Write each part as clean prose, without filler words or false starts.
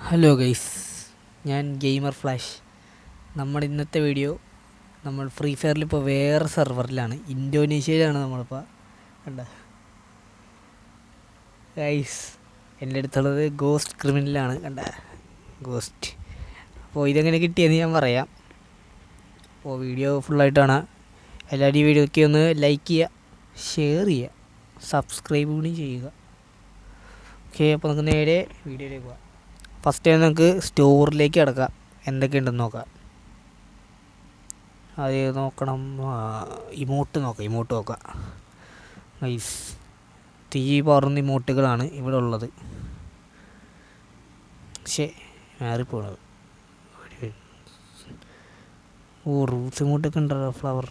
Hello guys, ഞാൻ gamer flash. നമ്മുടെ ഇന്നത്തെ വീഡിയോ നമ്മൾ ഫ്രീ ഫയറിൽ ഇപ്പോൾ വേറെ സെർവറിലാണ്, ഇന്തോനേഷ്യയിലാണ് നമ്മളിപ്പോൾ. കണ്ട ഗൈസ്, എൻ്റെ അടുത്തുള്ളത് ഗോസ്റ്റ് ക്രിമിനലാണ്. കണ്ട ഗോസ്റ്റ്. അപ്പോൾ ഇതെങ്ങനെ കിട്ടിയെന്ന് ഞാൻ പറയാം. അപ്പോൾ വീഡിയോ ഫുള്ളായിട്ട് കാണാം. എല്ലാവരും ഈ വീഡിയോയ്ക്ക് ഒന്ന് ലൈക്ക് ചെയ്യുക, ഷെയർ ചെയ്യുക, സബ്സ്ക്രൈബ് കൂടി ചെയ്യുക. ഓക്കെ, അപ്പോൾ നമുക്ക് നേരെ വീഡിയോയിലേക്ക് പോകാം. ഫസ്റ്റ് നമുക്ക് സ്റ്റോറിലേക്ക് കിടക്കാം, എന്തൊക്കെയുണ്ടെന്ന് നോക്കാം. അത് നോക്കണം, ഇമോട്ട് നോക്കാം. നൈസ്, തീ പറന്ന ഇമോട്ടുകളാണ് ഇവിടെ ഉള്ളത്. പക്ഷേ മാറിപ്പോണത് റൂട്ട്സ് ഇമോട്ടൊക്കെ ഉണ്ടല്ലോ, ഫ്ലവർ.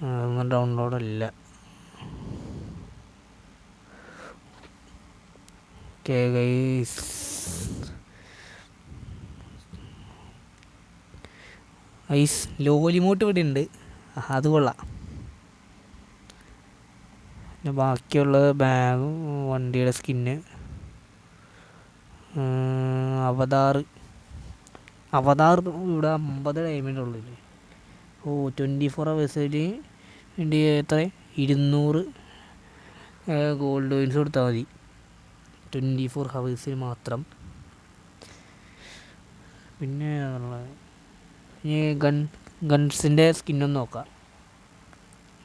അതൊന്നും ഡൗൺലോഡല്ല. ഓക്കെ ഗൈസ്, ലോലിമോട്ട് ഇവിടെ ഉണ്ട്, അത് കൊള്ളാം. പിന്നെ ബാക്കിയുള്ളത് ബാഗ്, വണ്ടിയുടെ സ്കിന്ന്, അവതാർ ഇവിടെ 50 ഡയമണ്ട് ഉള്ളില്ലേ. 24 ഹവേഴ്സിൽ വേണ്ടി എത്ര 200 ഗോൾഡ് കോയിൻസ് കൊടുത്താൽ മതി, 24 ഹവേഴ്സിൽ മാത്രം. പിന്നെ ഇനി ഗൺസിൻ്റെ സ്കിന്നൊന്ന് നോക്കാം.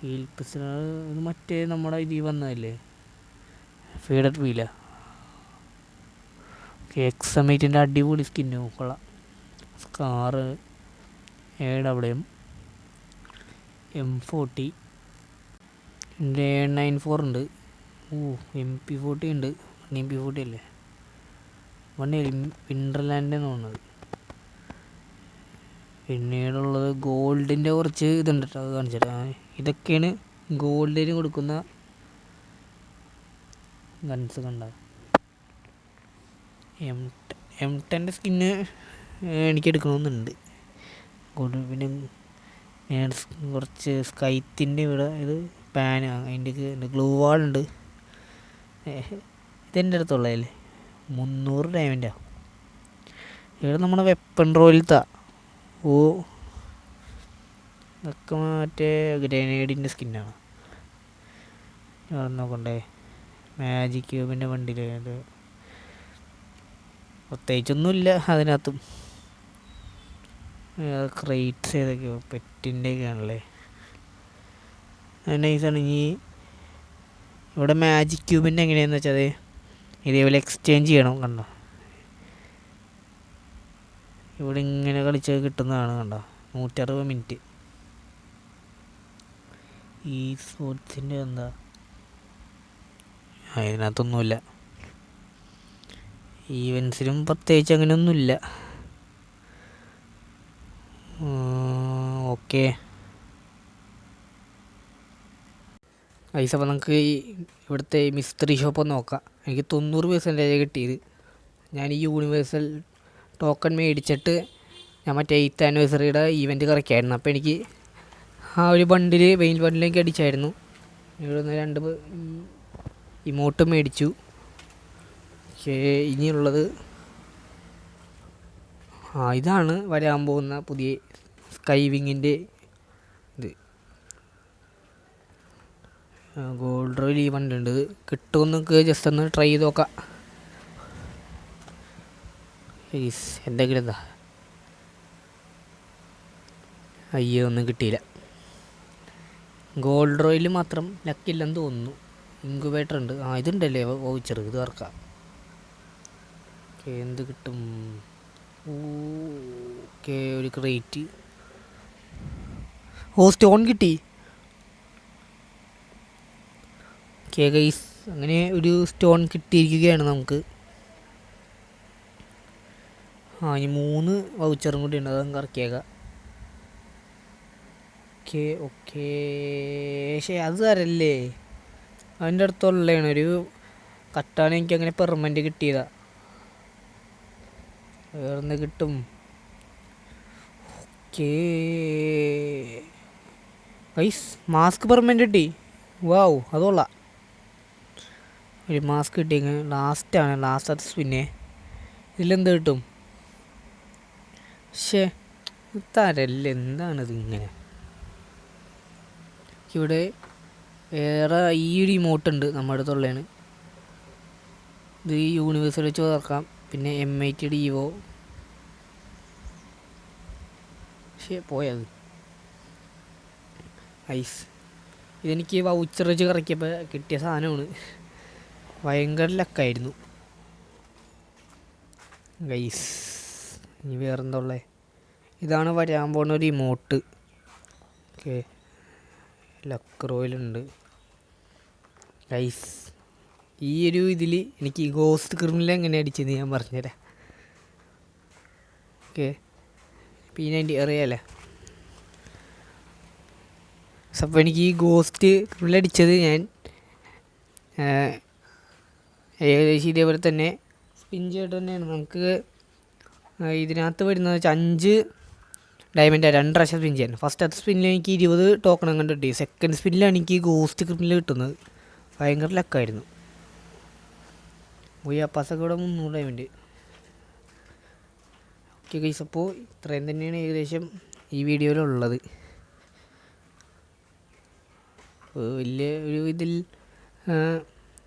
ഹീൽ പിസ്റ്റൾ, ഇത് മറ്റേ നമ്മുടെ ഇതിൽ വന്നതല്ലേ, ഫീഡഡ് വീല. എക്സമേറ്റിൻ്റെ അടിപൊളി skin നോക്കൊള്ളാം. SCAR, AWM, M40, A94 ഉണ്ട്. MP40 ഉണ്ട്. MP40 അല്ലേ, വിൻഡർലാൻഡ് തോന്നുന്നത്. പിന്നീടുള്ളത് ഗോൾഡിൻ്റെ കുറച്ച് ഇതുണ്ട് കേട്ടോ, അത് കാണിച്ചിട്ട്. ഇതൊക്കെയാണ് ഗോൾഡിന് കൊടുക്കുന്ന ഗൺസ്. കണ്ട M10 സ്കിന്ന് എനിക്ക് എടുക്കണമെന്നുണ്ട് ഗോൾഡ്. പിന്നെ ഞാൻ കുറച്ച് സ്കൈത്തിൻ്റെ ഇവിടെ ഇത് പാൻ, അതിൻ്റെ ഗ്ലൂ വാളുണ്ട്. ഇതെൻ്റെ അടുത്തുള്ളതല്ലേ, 300 ഡയമണ്ടാണ്. ഇവിടെ നമ്മുടെ വെപ്പൺ റോയിലത്താ. ഇതൊക്കെ മറ്റേ ഗ്രനേഡിൻ്റെ സ്കിന്നാണ്. നോക്കണ്ടേ, മാജിക് ക്യൂബിൻ്റെ വണ്ടിയിൽ അത് പ്രത്യേകിച്ചൊന്നുമില്ല അതിനകത്തും. ക്രേറ്റ്സ് ഏതൊക്കെയോ പെറ്റിൻ്റെയൊക്കെയാണല്ലേ, നൈസാണ്. ഇനി ഇവിടെ മാജിക് ക്യൂബിൻ്റെ എങ്ങനെയാണെന്ന് വെച്ചാൽ ഇതേപോലെ എക്സ്ചേഞ്ച് ചെയ്യണം. കണ്ടോ, ഇവിടെ ഇങ്ങനെ കളിച്ച് കിട്ടുന്നതാണ്. കണ്ടോ, 160 മിനിറ്റ്. ഈ സ്പോർട്സിൻ്റെ എന്താ, അതിനകത്തൊന്നുമില്ല. ഈവൻസിലും പ്രത്യേകിച്ച് അങ്ങനെയൊന്നുമില്ല. ഓക്കെ ഐസ്, അപ്പോൾ നമുക്ക് ഇവിടുത്തെ മിസ്ത്രി ഷോപ്പ് ഒന്ന് നോക്കാം. എനിക്ക് 90% കിട്ടിയത്. ഞാൻ ഈ യൂണിവേഴ്സൽ ടോക്കൺ മേടിച്ചിട്ട് ഞാൻ മറ്റേ 8th ആനിവേഴ്സറിയുടെ ഈവൻറ്റ് കറക്കായിരുന്നു. അപ്പോൾ എനിക്ക് ആ ഒരു വെയിൽ ബണ്ടിലേക്ക് അടിച്ചായിരുന്നു. ഇവിടെ നിന്ന് 2 ഇമോട്ട് മേടിച്ചു. പക്ഷേ ഇനിയുള്ളത് ഇതാണ് വരാൻ പോകുന്ന പുതിയ സ്കൈ വിങ്ങിൻ്റെ ഇത്. ഗോൾഡ് റോയിൽ ഈ വണ്ടി ഉണ്ട്, കിട്ടുമെന്നൊക്കെ ജസ്റ്റ് ഒന്ന് ട്രൈ ചെയ്ത് നോക്കാം. എന്തെങ്കിലും എന്താ, അയ്യോ ഒന്നും കിട്ടിയില്ല. ഗോൾഡ് റോയിൽ മാത്രം ലക്കില്ലെന്ന് തോന്നുന്നു. ഇൻക്യുബേറ്റർ ഉണ്ട്, ഇതുണ്ടല്ലേ വൗച്ചർ, ഇത് വറക്കാം. എന്ത് കിട്ടും? ഒരു ക്രേറ്റ്. സ്റ്റോൺ കിട്ടി. ഗൈസ്, അങ്ങനെ ഒരു സ്റ്റോൺ കിട്ടിയിരിക്കുകയാണ് നമുക്ക്. ഇനി 3 വൗച്ചറും കൂടി ഉണ്ട്, അതങ്ങ് ഇറക്കിയേക്കാം. ഓക്കെ പക്ഷേ അത് തരല്ലേ, അതിൻ്റെ അടുത്തുള്ളതാണ് ഒരു കട്ടാൻ. എനിക്കങ്ങനെ പെർമനൻറ്റ് കിട്ടിയതാ, വേറെന്ത് കിട്ടും? ഗൈസ്, മാസ്ക് പെർമനൻറ്റ് കിട്ടി. വാവ്, അത് കൊള്ളാം. ഒരു മാസ്ക് കിട്ടിയെങ്കിൽ ലാസ്റ്റത്തെ സ്പിന്നെ. ഇതിലെന്ത് കിട്ടും? പക്ഷേ തരല്ല, എന്താണിത് ഇങ്ങനെ? ഇവിടെ വേറെ ഈ ഒരു ഇമോട്ടുണ്ട് നമ്മുടെ അടുത്തുള്ളതാണ്. ഇത് ഈ യൂണിവേഴ്സിൽ വെച്ച് തുറക്കാം. പിന്നെ M80 Devo. പക്ഷേ പോയത് ഐസ്. ഇതെനിക്ക് വൗച്ചർ വെച്ച് കറക്കിയപ്പോൾ കിട്ടിയ സാധനമാണ്. ഭയങ്കര ലക്കായിരുന്നു ഗൈസ്. ഇനി വേറെന്താ ഉള്ളത്? ഇതാണ് വരാൻ പോകുന്ന ഒരു ഇമോട്ട്. ഓക്കെ, ലക്ക് റോയിലുണ്ട് ഗൈസ്. ഈ ഒരു ഇതിൽ എനിക്ക് ഗോസ്റ്റ് ക്രിമിനൽ എങ്ങനെ അടിച്ചത് ഞാൻ പറഞ്ഞുതരാം. Okay, P90 അറിയാമല്ലേ? അപ്പോൾ എനിക്ക് ഈ ഗോസ്റ്റ് ക്രിമിനൽ അടിച്ചത് ഞാൻ ഏകദേശം ഇതേപോലെ തന്നെ സ്പിൻ ചെയ്തിട്ട് തന്നെയാണ്. നമുക്ക് ഇതിനകത്ത് വരുന്നത് വെച്ചാൽ 5 ഡയമണ്ടാണ് 2 പ്രാവശ്യം സ്പിൻ ചെയ്യാൻ. ഫസ്റ്റത്തെ സ്പിന്നിൽ എനിക്ക് 20 ടോക്കൺ അങ്ങോട്ട് കിട്ടി. സെക്കൻഡ് സ്പിന്നിലാണ് എനിക്ക് ഗോസ്റ്റ് ക്രിമിനൽ കിട്ടുന്നത്. ഭയങ്കര ലക്കായിരുന്നു. അപ്പാസൊക്കെ ഇവിടെ 300 ഡയമണ്ട്. ഓക്കെ ഗൈസ്, അപ്പോൾ ഇത്രയും തന്നെയാണ് ഏകദേശം ഈ വീഡിയോയിലുള്ളത്. വലിയ ഒരു ഇതിൽ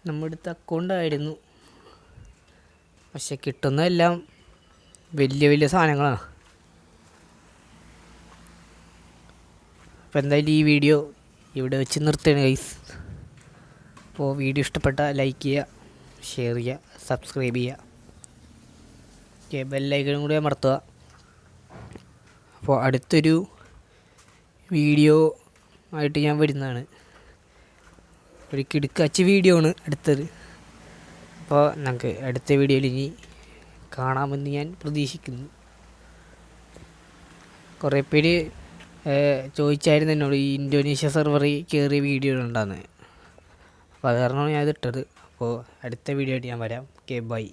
നമ്മുടെ അടുത്ത് അക്കൗണ്ടായിരുന്നു, പക്ഷെ കിട്ടുന്നതെല്ലാം വലിയ വലിയ സാധനങ്ങളാണ്. അപ്പോൾ എന്തായാലും ഈ വീഡിയോ ഇവിടെ വെച്ച് നിർത്തുകയാണ് ഗൈസ്. അപ്പോൾ വീഡിയോ ഇഷ്ടപ്പെട്ട ലൈക്ക് ചെയ്യുക, ഷെയർ ചെയ്യുക, സബ്സ്ക്രൈബ് ചെയ്യുക. ഓക്കെ, ബെല്ലൈക്കണും കൂടി അമർത്തുക. അപ്പോൾ അടുത്തൊരു വീഡിയോ ആയിട്ട് ഞാൻ വരുന്നതാണ്. ഒരു കിടുക്കാച്ചി വീഡിയോ ആണ് അടുത്തത്. അപ്പോൾ നമുക്ക് അടുത്ത വീഡിയോയിൽ ഇനി കാണാമെന്ന് ഞാൻ പ്രതീക്ഷിക്കുന്നു. കുറേ പേര് ചോദിച്ചായിരുന്നു എന്നോട് ഈ ഇന്തോനേഷ്യ സെർവറിൽ കയറിയ വീഡിയോ ഉണ്ടാകുന്നത്. അപ്പോൾ അത് കാരണമാണ് ഞാൻ ഇതിട്ടത്. അപ്പോൾ അടുത്ത വീഡിയോ ആയിട്ട് ഞാൻ വരാം. Okay, by.